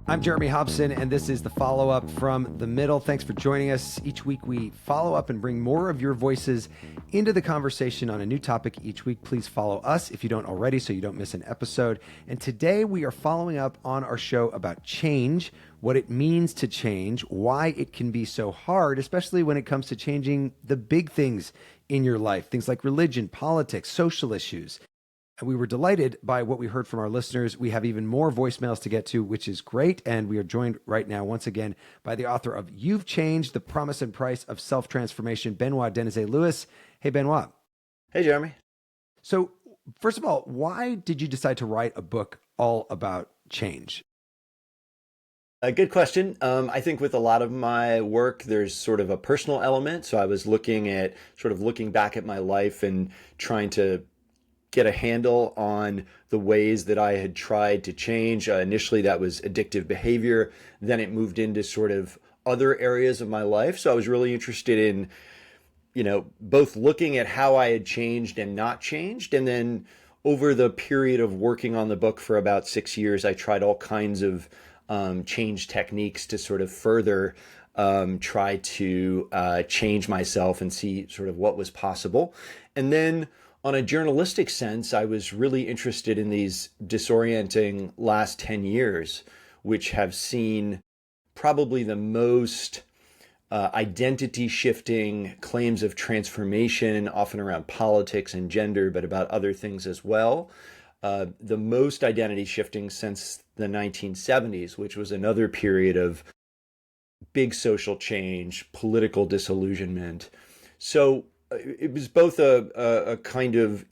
I'm Jeremy Hobson, and this is the follow-up from the middle. Thanks for joining us. Each week we follow up and bring more of your voices into the conversation on a new topic each week. Please follow us if you don't already so you don't miss an episode. And today we are following up on our show about change, what it means to change, why it can be so hard, especially when it comes to changing the big things in your life, things like religion, politics, social issues. We were delighted by what we heard from our listeners. We have even more voicemails to get to, which is great. And we are joined right now, once again, by the author of You've Changed, The Promise and Price of Self-Transformation, Benoit Denizet-Lewis. Hey, Benoit. Hey, Jeremy. So, first of all, why did you decide to write a book all about change? A good question. I think with a lot of my work, there's sort of a personal element. So I was looking back at my life and trying to get a handle on the ways that I had tried to change. Initially, that was addictive behavior. Then it moved into sort of other areas of my life. So I was really interested in, both looking at how I had changed and not changed. And then over the period of working on the book for about 6 years, I tried all kinds of change techniques to sort of further try to change myself and see sort of what was possible. And then on a journalistic sense, I was really interested in these disorienting last 10 years, which have seen probably the most identity shifting claims of transformation, often around politics and gender, but about other things as well. The most identity shifting since the 1970s, which was another period of big social change, political disillusionment. So it was both a kind of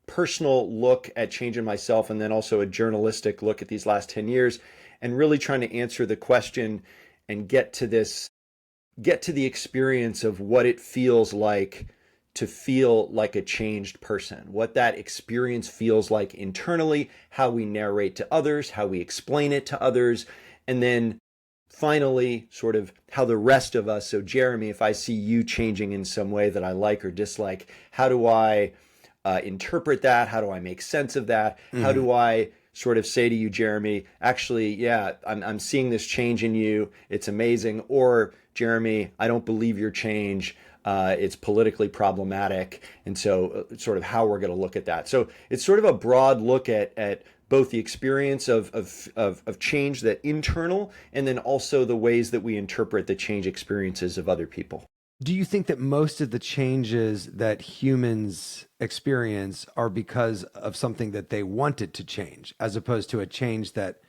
personal look at changing myself and then also a journalistic look at these last 10 years and really trying to answer the question and get to the experience of what it feels like to feel like a changed person, what that experience feels like internally, how we narrate to others, how we explain it to others, and then finally, sort of how the rest of us, so Jeremy, if I see you changing in some way that I like or dislike, how do I interpret that? How do I make sense of that? Mm-hmm. How do I sort of say to you, Jeremy, actually, yeah, I'm seeing this change in you. It's amazing. Or Jeremy, I don't believe your change. It's politically problematic. And so sort of how we're going to look at that. So it's sort of a broad look at both the experience of change, that internal, and then also the ways that we interpret the change experiences of other people. Do you think that most of the changes that humans experience are because of something that they wanted to change, as opposed to a change that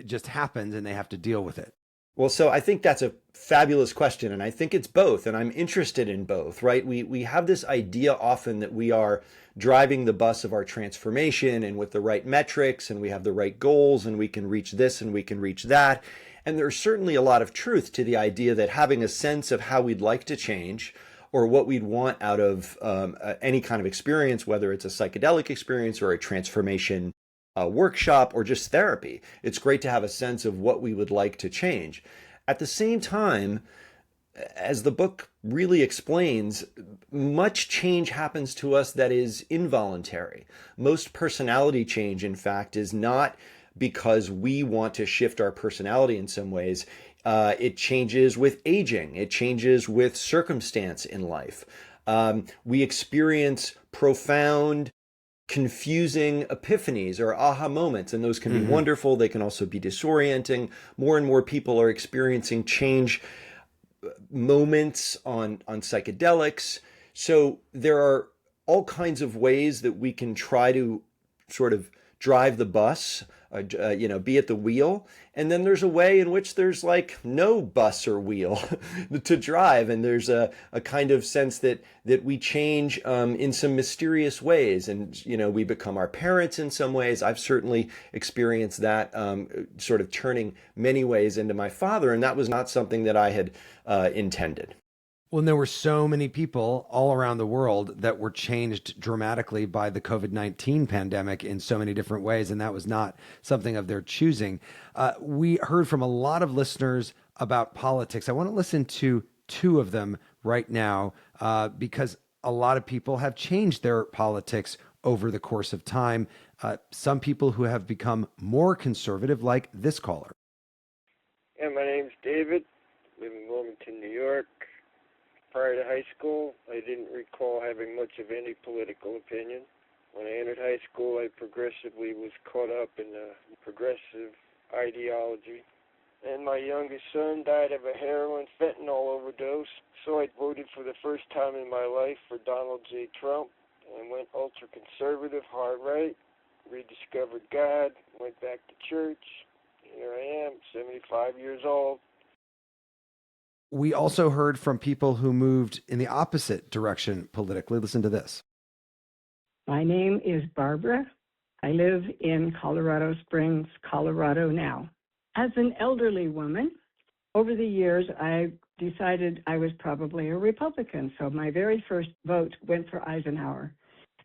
just happens and they have to deal with it? Well, so I think that's a fabulous question, and I think it's both, and I'm interested in both, right? We have this idea often that we are driving the bus of our transformation and with the right metrics, and we have the right goals, and we can reach this and we can reach that. And there's certainly a lot of truth to the idea that having a sense of how we'd like to change or what we'd want out of any kind of experience, whether it's a psychedelic experience or a transformation workshop or just therapy. It's great to have a sense of what we would like to change. At the same time, as the book really explains, much change happens to us that is involuntary. Most personality change, in fact, is not because we want to shift our personality in some ways. It changes with aging. It changes with circumstance in life. We experience profound confusing epiphanies or aha moments, and those can be wonderful. They can also be disorienting. More and more people are experiencing change moments on psychedelics. So there are all kinds of ways that we can try to sort of drive the bus, be at the wheel. And then there's a way in which there's like no bus or wheel to drive. And there's a kind of sense that we change in some mysterious ways. And, we become our parents in some ways. I've certainly experienced that sort of turning many ways into my father. And that was not something that I had intended. Well, and there were so many people all around the world that were changed dramatically by the COVID-19 pandemic in so many different ways, and that was not something of their choosing. We heard from a lot of listeners about politics. I want to listen to two of them right now because a lot of people have changed their politics over the course of time. Some people who have become more conservative, like this caller. David, live in Wilmington, New York. Prior to high school, I didn't recall having much of any political opinion. When I entered high school, I progressively was caught up in the progressive ideology. And my youngest son died of a heroin fentanyl overdose, so I voted for the first time in my life for Donald J. Trump and went ultra-conservative, hard right, rediscovered God, went back to church. Here I am, 75 years old. We also heard from people who moved in the opposite direction politically. Listen to this. My name is Barbara. I live in Colorado Springs, Colorado now. As an elderly woman, over the years, I decided I was probably a Republican. So my very first vote went for Eisenhower.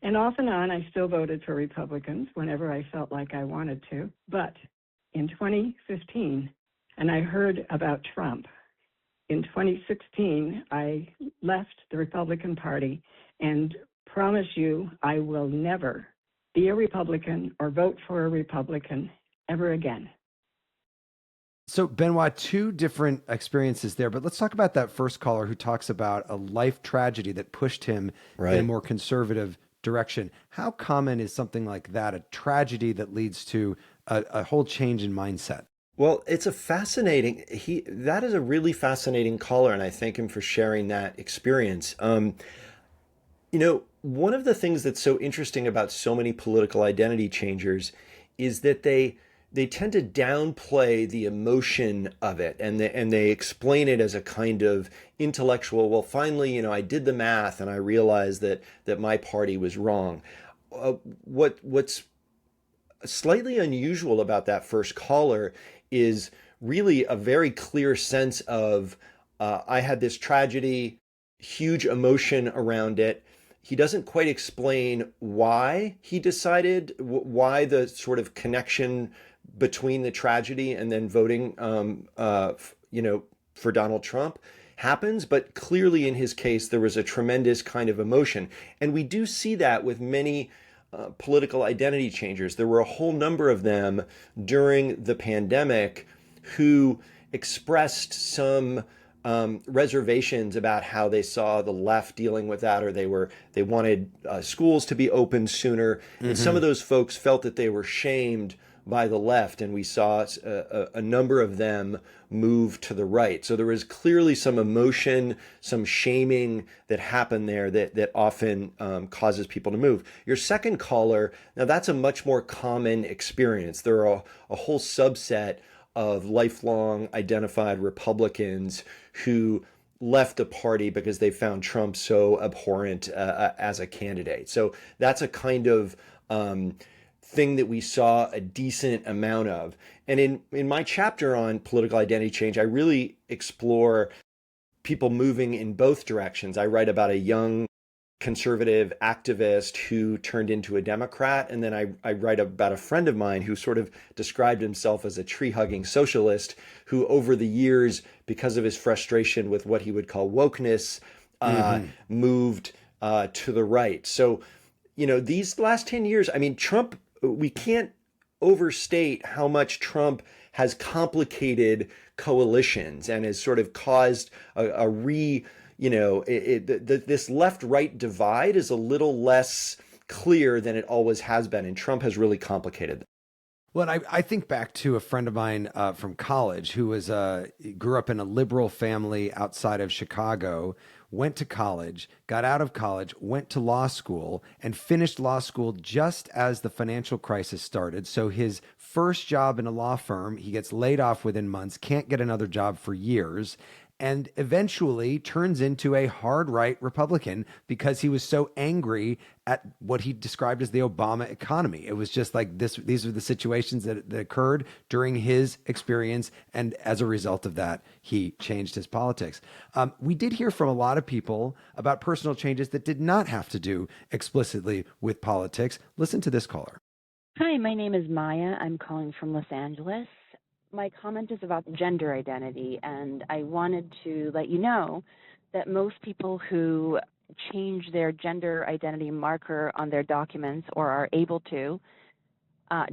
And off and on, I still voted for Republicans whenever I felt like I wanted to. But in 2015, and I heard about Trump, in 2016, I left the Republican Party and promise you I will never be a Republican or vote for a Republican ever again. So, Benoit, two different experiences there, but let's talk about that first caller who talks about a life tragedy that pushed him in a more conservative direction. How common is something like that, a tragedy that leads to a whole change in mindset? Well, it's a fascinating, that is a really fascinating caller, and I thank him for sharing that experience. One of the things that's so interesting about so many political identity changers is that they tend to downplay the emotion of it, and they explain it as a kind of intellectual, well, finally, I did the math and I realized that my party was wrong. What's slightly unusual about that first caller is really a very clear sense of I had this tragedy, huge emotion around it. He doesn't quite explain why he decided, why the sort of connection between the tragedy and then voting, for Donald Trump happens. But clearly in his case, there was a tremendous kind of emotion. And we do see that with many political identity changers. There were a whole number of them during the pandemic who expressed some reservations about how they saw the left dealing with that, or they wanted schools to be open sooner. And some of those folks felt that they were shamed by the left, and we saw a number of them move to the right. So there was clearly some emotion, some shaming that happened there that often causes people to move. Your second caller, now that's a much more common experience. There are a whole subset of lifelong identified Republicans who left the party because they found Trump so abhorrent as a candidate. So that's a kind of thing that we saw a decent amount of. And in my chapter on political identity change, I really explore people moving in both directions. I write about a young conservative activist who turned into a Democrat. And then I write about a friend of mine who sort of described himself as a tree-hugging socialist who over the years, because of his frustration with what he would call wokeness, moved to the right. So, these last 10 years, Trump, we can't overstate how much Trump has complicated coalitions and has sort of caused this left-right divide is a little less clear than it always has been, and Trump has really complicated that. Well, I think back to a friend of mine from college who grew up in a liberal family outside of Chicago, went to college, got out of college, went to law school, and finished law school just as the financial crisis started. So his first job in a law firm, he gets laid off within months, can't get another job for years, and eventually turns into a hard right Republican because he was so angry at what he described as the Obama economy. It was just like this. These are the situations that occurred during his experience. And as a result of that, he changed his politics. We did hear from a lot of people about personal changes that did not have to do explicitly with politics. Listen to this caller. Hi, my name is Maya. I'm calling from Los Angeles. My comment is about gender identity, and I wanted to let you know that most people who change their gender identity marker on their documents or are able to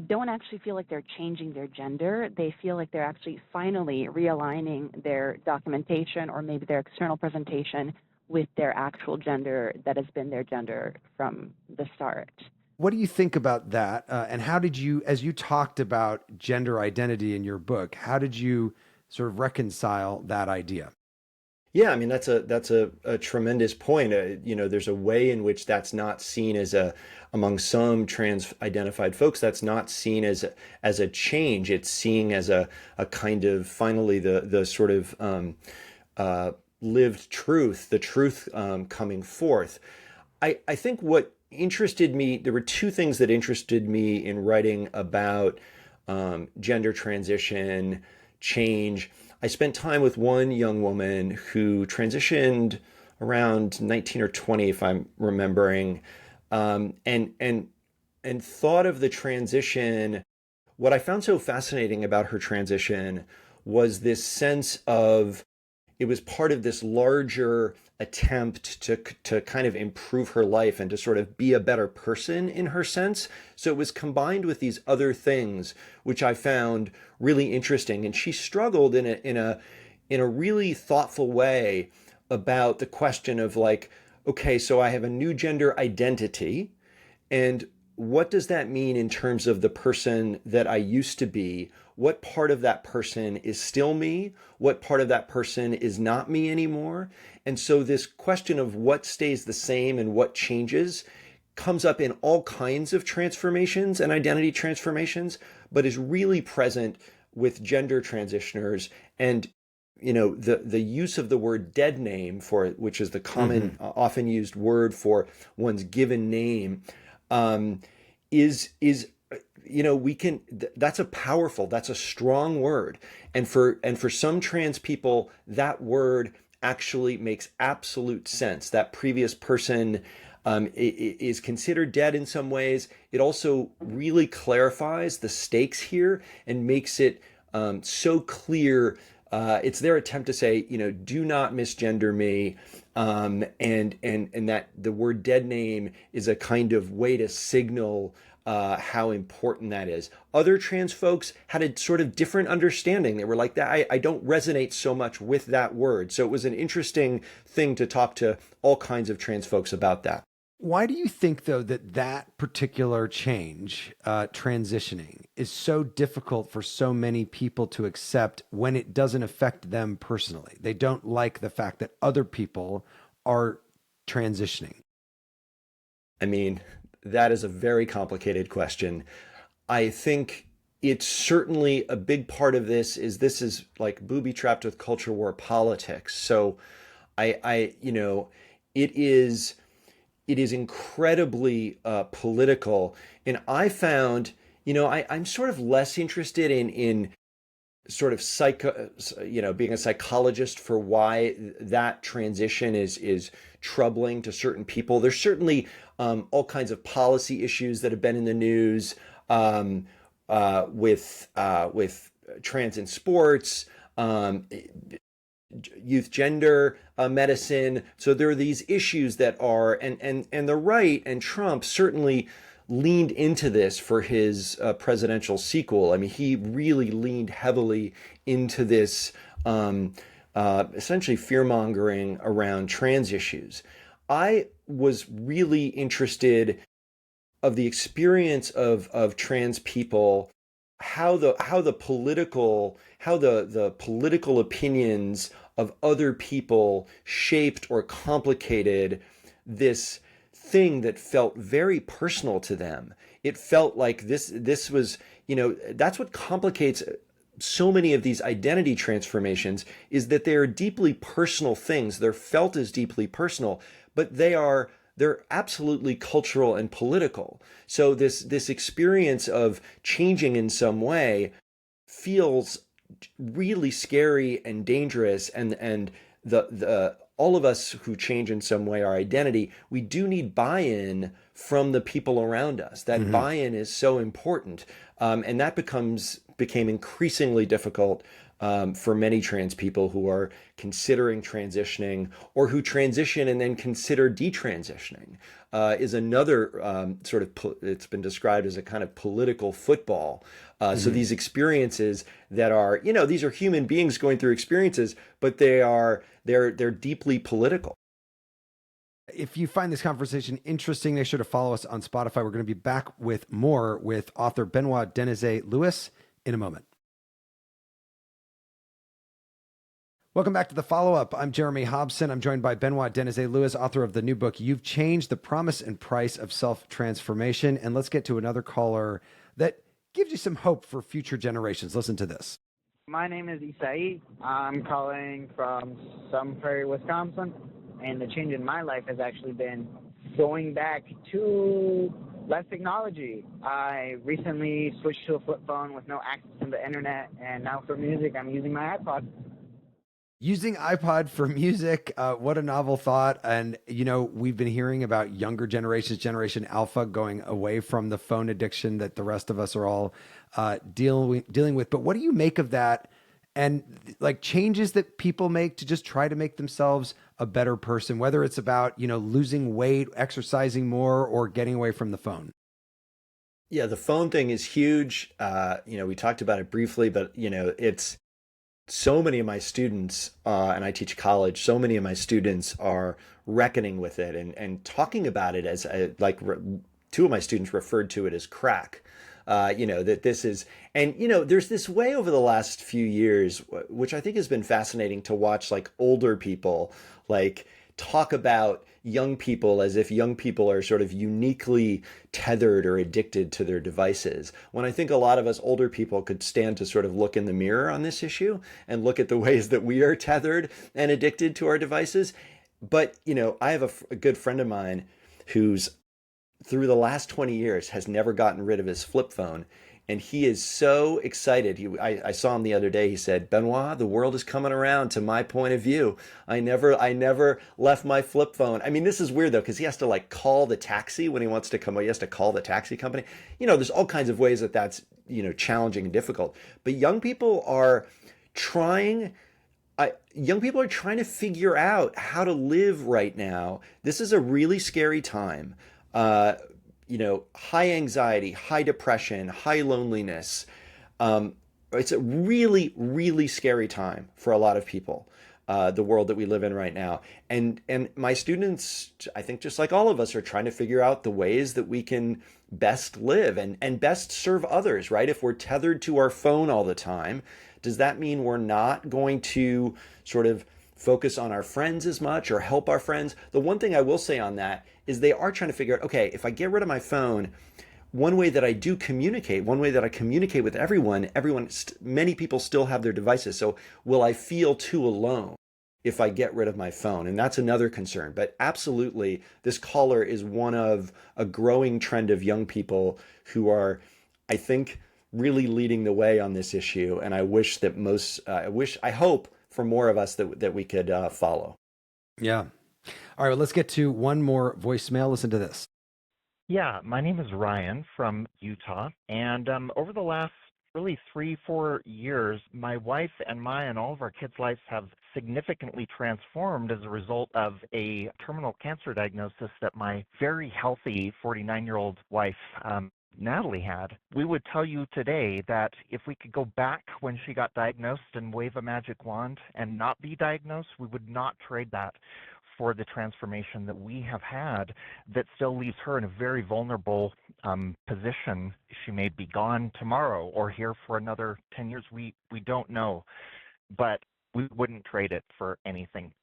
don't actually feel like they're changing their gender. They feel like they're actually finally realigning their documentation or maybe their external presentation with their actual gender that has been their gender from the start. What do you think about that? And how did you, as you talked about gender identity in your book, how did you sort of reconcile that idea? Yeah, I mean that's a tremendous point. There's a way in which that's not seen as among some trans-identified folks, that's not seen as a change. It's seen as a kind of finally the sort of lived truth, the truth coming forth. I think what interested me, there were two things that interested me in writing about gender transition, change. I spent time with one young woman who transitioned around 19 or 20, if I'm remembering, and thought of the transition. What I found so fascinating about her transition was this sense of it was part of this larger attempt to kind of improve her life and to sort of be a better person in her sense. So it was combined with these other things, which I found really interesting. And she struggled in a really thoughtful way about the question of like, okay, so I have a new gender identity, and what does that mean in terms of the person that I used to be? What part of that person is still me? What part of that person is not me anymore? And so this question of what stays the same and what changes comes up in all kinds of transformations and identity transformations, but is really present with gender transitioners. And the use of the word dead name for it, which is the common, often used word for one's given name, is we can, that's a strong word. And for some trans people, that word actually makes absolute sense. That previous person is considered dead in some ways. It also really clarifies the stakes here and makes it so clear. It's their attempt to say, do not misgender me. And that the word dead name is a kind of way to signal how important that is. Other trans folks had a sort of different understanding. They were like, that I don't resonate so much with that word. So it was an interesting thing to talk to all kinds of trans folks about that. Why do you think, though, that particular change, transitioning, is so difficult for so many people to accept when it doesn't affect them personally? They don't like the fact that other people are transitioning. I mean, that is a very complicated question. I think it's certainly a big part of this is like booby-trapped with culture war politics. So it is incredibly political. And I found, I'm sort of less interested in sort of being a psychologist for why that transition is troubling to certain people. There's certainly all kinds of policy issues that have been in the news with trans in sports, youth gender medicine. So there are these issues that are, and the right and Trump certainly leaned into this for his presidential sequel. I mean, he really leaned heavily into this essentially fear-mongering around trans issues. I was really interested of the experience of trans people, how the political opinions of other people shaped or complicated this thing that felt very personal to them. It felt like this was, that's what complicates so many of these identity transformations, is that they are deeply personal things. They're felt as deeply personal, but they're absolutely cultural and political. So this experience of changing in some way feels really scary and dangerous, and the all of us who change in some way our identity, we do need buy-in from the people around us. That buy-in is so important, and that becomes became increasingly difficult for many trans people who are considering transitioning or who transition and then consider detransitioning, is another sort of, it's been described as a kind of political football. So these experiences that are, these are human beings going through experiences, but they're deeply political. If you find this conversation interesting, make sure to follow us on Spotify. We're going to be back with more with author Benoit Denizet-Lewis in a moment. Welcome back to The Follow-Up. I'm Jeremy Hobson. I'm joined by Benoit Denizet-Lewis, author of the new book, You've Changed: The Promise and Price of Self-Transformation. And let's get to another caller that gives you some hope for future generations. Listen to this. My name is Isai. I'm calling from Sun Prairie, Wisconsin. And the change in my life has actually been going back to less technology. I recently switched to a flip phone with no access to the internet, and now for music, I'm using my iPod. Using iPod for music, what a novel thought. And, we've been hearing about younger generations, Generation Alpha, going away from the phone addiction that the rest of us are all dealing with. But what do you make of that? And like changes that people make to just try to make themselves a better person, whether it's about, losing weight, exercising more, or getting away from the phone. Yeah, the phone thing is huge. We talked about it briefly, but, it's so many of my students, and I teach college, so many of my students are reckoning with it and talking about it as two of my students referred to it as crack. That this is, and, there's this way over the last few years, which I think has been fascinating to watch, like older people, like talk about young people as if young people are sort of uniquely tethered or addicted to their devices. When I think a lot of us older people could stand to sort of look in the mirror on this issue and look at the ways that we are tethered and addicted to our devices. But, I have a good friend of mine who's through the last 20 years has never gotten rid of his flip phone. And he is so excited. I saw him the other day. He said, Benoit, the world is coming around to my point of view. I never left my flip phone. I mean, this is weird though, because he has to call the taxi when he wants to come. He has to call the taxi company. There's all kinds of ways that's challenging and difficult. But young people are trying to figure out how to live right now. This is a really scary time. High anxiety, high depression, high loneliness. It's a really, really scary time for a lot of people, the world that we live in right now. And my students, I think just like all of us, are trying to figure out the ways that we can best live and best serve others, right? If we're tethered to our phone all the time, does that mean we're not going to sort of focus on our friends as much or help our friends? The one thing I will say on that is they are trying to figure out, okay, if I get rid of my phone, one way that I communicate with everyone, many people still have their devices. So will I feel too alone if I get rid of my phone? And that's another concern. But absolutely, this caller is one of a growing trend of young people who are, I think, really leading the way on this issue. And I wish that I hope for more of us that we could follow. Yeah. All right, well, let's get to one more voicemail. Listen to this. Yeah, my name is Ryan from Utah. And over the last really 3-4 years, my wife and all of our kids' lives have significantly transformed as a result of a terminal cancer diagnosis that my very healthy 49-year-old wife Natalie had. We would tell you today that if we could go back when she got diagnosed and wave a magic wand and not be diagnosed, we would not trade that for the transformation that we have had that still leaves her in a very vulnerable position. She may be gone tomorrow or here for another 10 years. We don't know, but we wouldn't trade it for anything.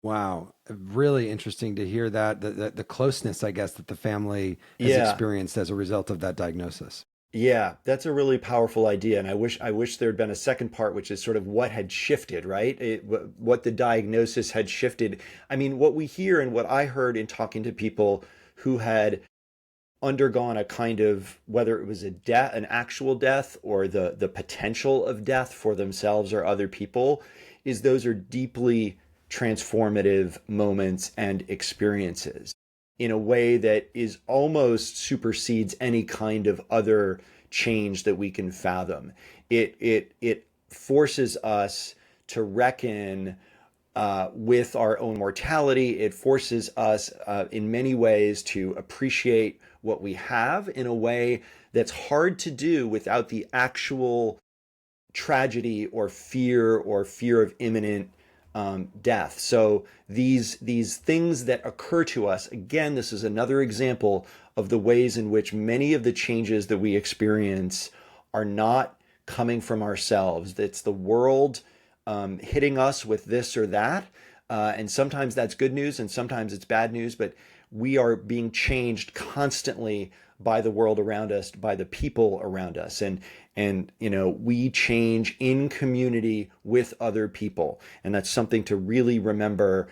Wow. Really interesting to hear that, the closeness, I guess, that the family has experienced as a result of that diagnosis. Yeah, that's a really powerful idea. And I wish there had been a second part, which is sort of what had shifted, right? What the diagnosis had shifted. I mean, what we hear and what I heard in talking to people who had undergone a kind of, whether it was an actual death or the potential of death for themselves or other people, is those are deeply transformative moments and experiences in a way that is almost supersedes any kind of other change that we can fathom. It forces us to reckon with our own mortality. It forces us in many ways to appreciate what we have in a way that's hard to do without the actual tragedy or fear of imminent death. So these things that occur to us, again, this is another example of the ways in which many of the changes that we experience are not coming from ourselves. It's the world hitting us with this or that. And sometimes that's good news and sometimes it's bad news, but we are being changed constantly by the world around us, by the people around us. And we change in community with other people. And that's something to really remember,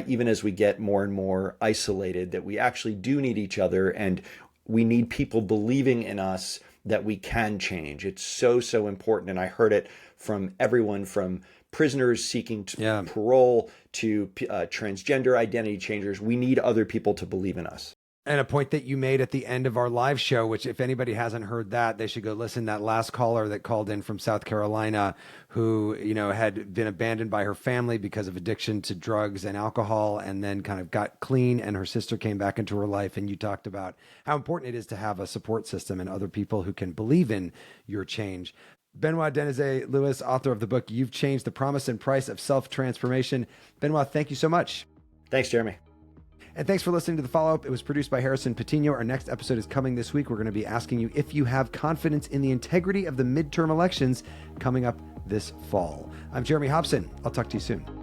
even as we get more and more isolated, that we actually do need each other, and we need people believing in us that we can change. It's so, so important. And I heard it from everyone, from prisoners seeking parole to transgender identity changers. We need other people to believe in us. And a point that you made at the end of our live show, which if anybody hasn't heard that, they should go listen. That last caller that called in from South Carolina, who, had been abandoned by her family because of addiction to drugs and alcohol, and then kind of got clean, and her sister came back into her life. And you talked about how important it is to have a support system and other people who can believe in your change. Benoit Denizet-Lewis, author of the book, You've Changed: The Promise and Price of Self-Transformation. Benoit, thank you so much. Thanks, Jeremy. And thanks for listening to The Follow-Up. It was produced by Harrison Patino. Our next episode is coming this week. We're going to be asking you if you have confidence in the integrity of the midterm elections coming up this fall. I'm Jeremy Hobson. I'll talk to you soon.